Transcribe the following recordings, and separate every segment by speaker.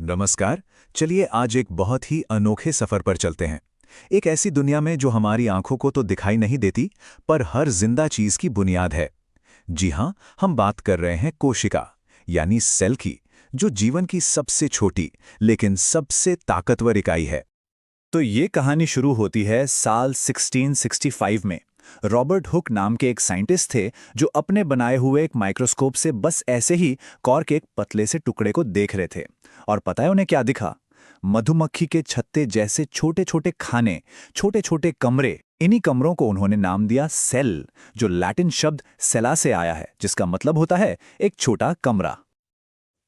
Speaker 1: नमस्कार। चलिए आज एक बहुत ही अनोखे सफर पर चलते हैं। एक ऐसी दुनिया में जो हमारी आंखों को तो दिखाई नहीं देती, पर हर जिंदा चीज की बुनियाद है। जी हां, हम बात कर रहे हैं कोशिका, यानी सेल की, जो जीवन की सबसे छोटी लेकिन सबसे ताकतवर इकाई है।
Speaker 2: तो ये कहानी शुरू होती है साल 1665 में। रॉबर्ट हुक नाम के एक साइंटिस्ट थे जो अपने बनाए हुए एक माइक्रोस्कोप से बस ऐसे ही कॉर्क के एक पतले से टुकड़े को देख रहे थे। और पता है उन्हें क्या दिखा? मधुमक्खी के छत्ते जैसे छोटे छोटे खाने, छोटे छोटे कमरे। इन्हीं कमरों को उन्होंने नाम दिया सेल, जो लैटिन शब्द सेला से आया है, जिसका मतलब होता है एक छोटा कमरा।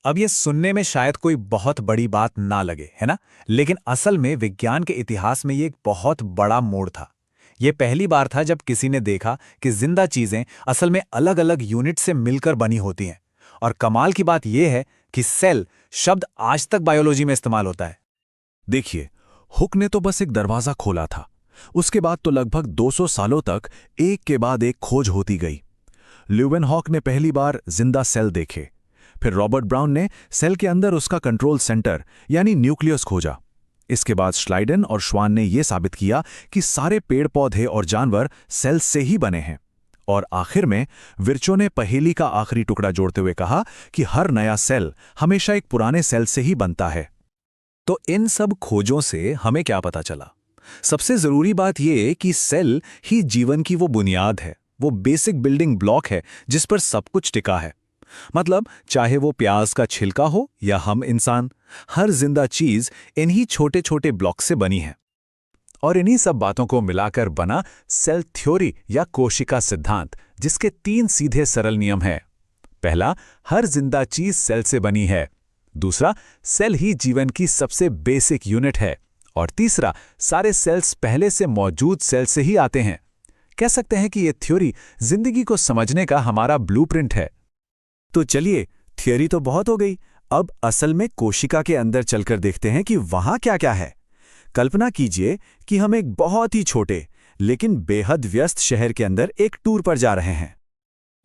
Speaker 3: अब ये सुनने में शायद कोई बहुत बड़ी बात ना लगे, है ना? लेकिन असल में विज्ञान के इतिहास में ये एक बहुत बड़ा मोड़ था। ये पहली बार था जब किसी ने देखा कि जिंदा चीजें असल में अलग अलग यूनिट से मिलकर बनी होती हैं। और कमाल की बात यह है कि सेल शब्द आज तक बायोलॉजी में इस्तेमाल होता है।
Speaker 1: देखिए, हुक ने तो बस एक दरवाजा खोला था। उसके बाद तो लगभग 200 सालों तक एक के बाद एक खोज होती गई। ल्यूवेनहॉक ने पहली बार जिंदा सेल देखे। फिर रॉबर्ट ब्राउन ने सेल के अंदर उसका कंट्रोल सेंटर यानी न्यूक्लियस खोजा। इसके बाद श्लाइडन और श्वान ने यह साबित किया कि सारे पेड़ पौधे और जानवर सेल से ही बने हैं। और आखिर में विर्चो ने पहेली का आखिरी टुकड़ा जोड़ते हुए कहा कि हर नया सेल हमेशा एक पुराने सेल से ही बनता है।
Speaker 3: तो इन सब खोजों से हमें क्या पता चला? सबसे जरूरी बात यह कि सेल ही जीवन की वो बुनियाद है, वो बेसिक बिल्डिंग ब्लॉक है जिस पर सब कुछ टिका है। मतलब चाहे वो प्याज का छिलका हो या हम इंसान, हर जिंदा चीज इन्हीं छोटे छोटे ब्लॉक से बनी है। और इन्हीं सब बातों को मिलाकर बना सेल थ्योरी या कोशिका सिद्धांत, जिसके 3 सीधे सरल नियम हैं। पहला, हर जिंदा चीज सेल से बनी है। दूसरा, सेल ही जीवन की सबसे बेसिक यूनिट है। और तीसरा, सारे सेल्स पहले से मौजूद सेल से ही आते हैं। कह सकते हैं कि यह थ्योरी जिंदगी को समझने का हमारा ब्लूप्रिंट है।
Speaker 2: तो चलिए, थियरी तो बहुत हो गई। अब असल में कोशिका के अंदर चलकर देखते हैं कि वहां क्या क्या है। कल्पना कीजिए कि हम एक बहुत ही छोटे लेकिन बेहद व्यस्त शहर के अंदर एक टूर पर जा रहे हैं।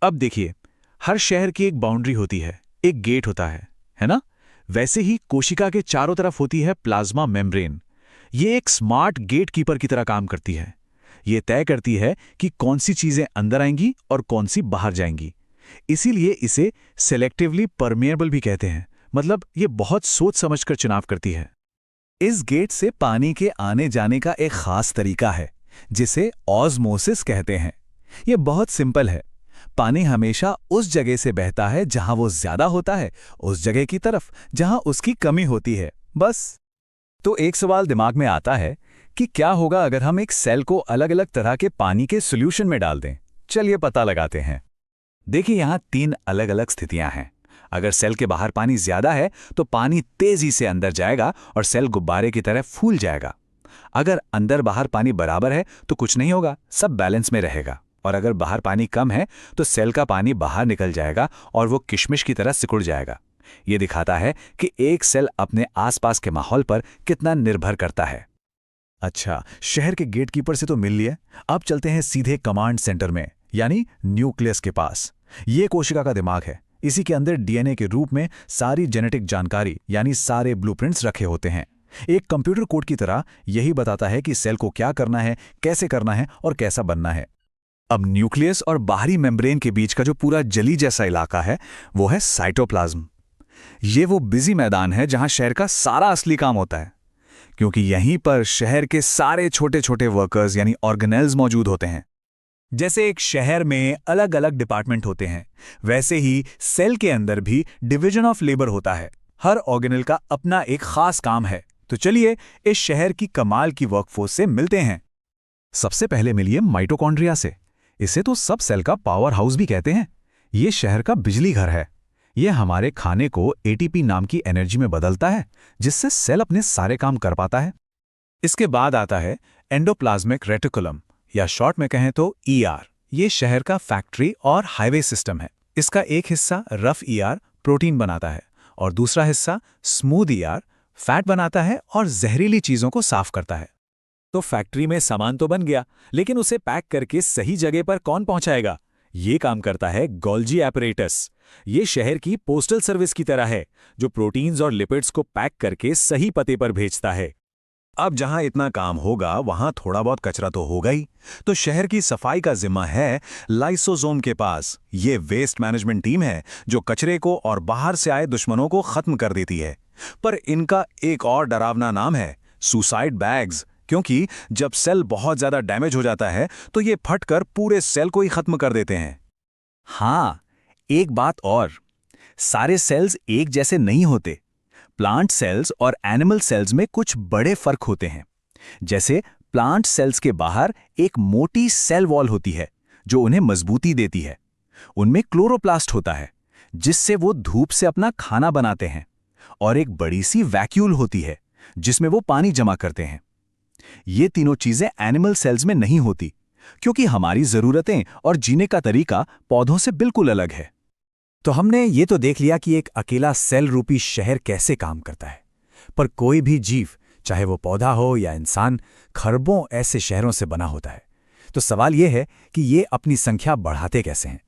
Speaker 3: अब देखिए, हर शहर की एक बाउंड्री होती है, एक गेट होता है ना? वैसे ही कोशिका के चारों तरफ होती है प्लाज्मा मेम्ब्रेन। ये एक स्मार्ट गेट कीपर की तरह काम करती है। ये तय करती है कि कौन सी चीजें अंदर आएंगी और कौन सी बाहर जाएंगी। इसीलिए इसे सेलेक्टिवली परमेएबल भी कहते हैं। मतलब ये बहुत सोच समझकर चुनाव करती है।
Speaker 2: इस गेट से पानी के आने जाने का एक खास तरीका है, जिसे ऑस्मोसिस कहते हैं। यह बहुत सिंपल है। पानी हमेशा उस जगह से बहता है जहां वो ज्यादा होता है, उस जगह की तरफ जहां उसकी कमी होती है, बस। तो एक सवाल दिमाग में आता है कि क्या होगा अगर हम एक सेल को अलग अलग तरह के पानी के सॉल्यूशन में डाल दें? चलिए पता लगाते हैं। देखिए, यहां 3 अलग अलग स्थितियां हैं। अगर सेल के बाहर पानी ज्यादा है तो पानी तेजी से अंदर जाएगा और सेल गुब्बारे की तरह फूल जाएगा। अगर अंदर बाहर पानी बराबर है तो कुछ नहीं होगा, सब बैलेंस में रहेगा। और अगर बाहर पानी कम है तो सेल का पानी बाहर निकल जाएगा और वो किशमिश की तरह सिकुड़ जाएगा। ये दिखाता है कि एक सेल अपने आसपास के माहौल पर कितना निर्भर करता है।
Speaker 3: अच्छा, शहर के गेटकीपर से तो मिल लिए। अब चलते हैं सीधे कमांड सेंटर में, यानी न्यूक्लियस के पास। ये कोशिका का दिमाग है। इसी के अंदर डीएनए के रूप में सारी जेनेटिक जानकारी यानी सारे ब्लूप्रिंट्स रखे होते हैं। एक कंप्यूटर कोड की तरह यही बताता है कि सेल को क्या करना है, कैसे करना है और कैसा बनना है। अब न्यूक्लियस और बाहरी मेम्ब्रेन के बीच का जो पूरा जली जैसा इलाका है, वो है साइटोप्लाज्म। ये वो बिजी मैदान है जहां शहर का सारा असली काम होता है, क्योंकि यहीं पर शहर के सारे छोटे छोटे वर्कर्स यानी ऑर्गेनेल्स मौजूद होते हैं। जैसे एक शहर में अलग अलग डिपार्टमेंट होते हैं, वैसे ही सेल के अंदर भी डिवीजन ऑफ लेबर होता है। हर ऑर्गेनेल का अपना एक खास काम है। तो चलिए इस शहर की कमाल की वर्कफोर्स से मिलते हैं। सबसे पहले मिलिए माइटोकॉन्ड्रिया से। इसे तो सब सेल का पावर हाउस भी कहते हैं। ये शहर का बिजली घर है। यह हमारे खाने को एटीपी नाम की एनर्जी में बदलता है, जिससे सेल अपने सारे काम कर पाता है। इसके बाद आता है एंडोप्लाज्मिक रेटिकुलम, या शॉर्ट में कहें तो ईआर। ये शहर का फैक्ट्री और हाईवे सिस्टम है। इसका एक हिस्सा रफ ईआर प्रोटीन बनाता है और दूसरा हिस्सा स्मूथ ईआर फैट बनाता है और जहरीली चीजों को साफ करता है। तो फैक्ट्री में सामान तो बन गया, लेकिन उसे पैक करके सही जगह पर कौन पहुंचाएगा?
Speaker 2: ये काम करता है गोल्जी एपरेटस। ये शहर की पोस्टल सर्विस की तरह है, जो प्रोटीन्स और लिपिड्स को पैक करके सही पते पर भेजता है।
Speaker 3: अब जहां इतना काम होगा वहां थोड़ा बहुत कचरा तो होगा ही, तो शहर की सफाई का जिम्मा है लाइसोसोम के पास। ये वेस्ट मैनेजमेंट टीम है जो कचरे को और बाहर से आए दुश्मनों को खत्म कर देती है। पर इनका एक और डरावना नाम है सुसाइड बैग्स, क्योंकि जब सेल बहुत ज्यादा डैमेज हो जाता है तो ये फटकर पूरे सेल को ही खत्म कर देते हैं।
Speaker 2: हाँ, एक बात और, सारे सेल्स एक जैसे नहीं होते। प्लांट सेल्स और एनिमल सेल्स में कुछ बड़े फर्क होते हैं। जैसे प्लांट सेल्स के बाहर एक मोटी सेल वॉल होती है जो उन्हें मजबूती देती है। उनमें क्लोरोप्लास्ट होता है जिससे वो धूप से अपना खाना बनाते हैं, और एक बड़ी सी वैक्यूल होती है जिसमें वो पानी जमा करते हैं। ये तीनों चीजें एनिमल सेल्स में नहीं होती, क्योंकि हमारी जरूरतें और जीने का तरीका पौधों से बिल्कुल अलग है।
Speaker 4: तो हमने ये तो देख लिया कि एक अकेला सेल रूपी शहर कैसे काम करता है, पर कोई भी जीव, चाहे वो पौधा हो या इंसान, खरबों ऐसे शहरों से बना होता है। तो सवाल ये है कि ये अपनी संख्या बढ़ाते कैसे हैं?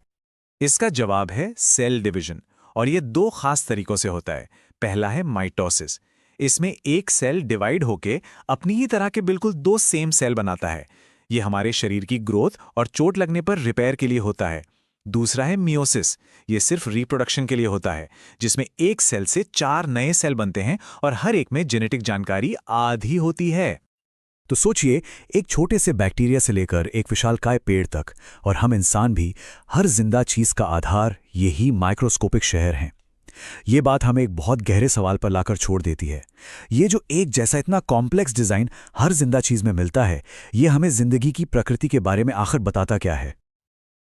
Speaker 2: इसका जवाब है सेल डिवीजन, और ये दो खास तरीकों से होता है। पहला है माइटोसिस। इसमें एक सेल डिवाइड होके अपनी ही तरह के बिल्कुल दो सेम सेल बनाता है। ये हमारे शरीर की ग्रोथ और चोट लगने पर रिपेयर के लिए होता है। दूसरा है मियोसिस। ये सिर्फ रिप्रोडक्शन के लिए होता है, जिसमें एक सेल से 4 नए सेल बनते हैं और हर एक में जेनेटिक जानकारी आधी होती है।
Speaker 4: तो सोचिए, एक छोटे से बैक्टीरिया से लेकर एक विशालकाय पेड़ तक, और हम इंसान भी, हर जिंदा चीज का आधार यही माइक्रोस्कोपिक शहर हैं। ये बात हमें एक बहुत गहरे सवाल पर लाकर छोड़ देती है। ये जो एक जैसा इतना कॉम्प्लेक्स डिजाइन हर जिंदा चीज में मिलता है, ये हमें जिंदगी की प्रकृति के बारे में आखिर बताता क्या है?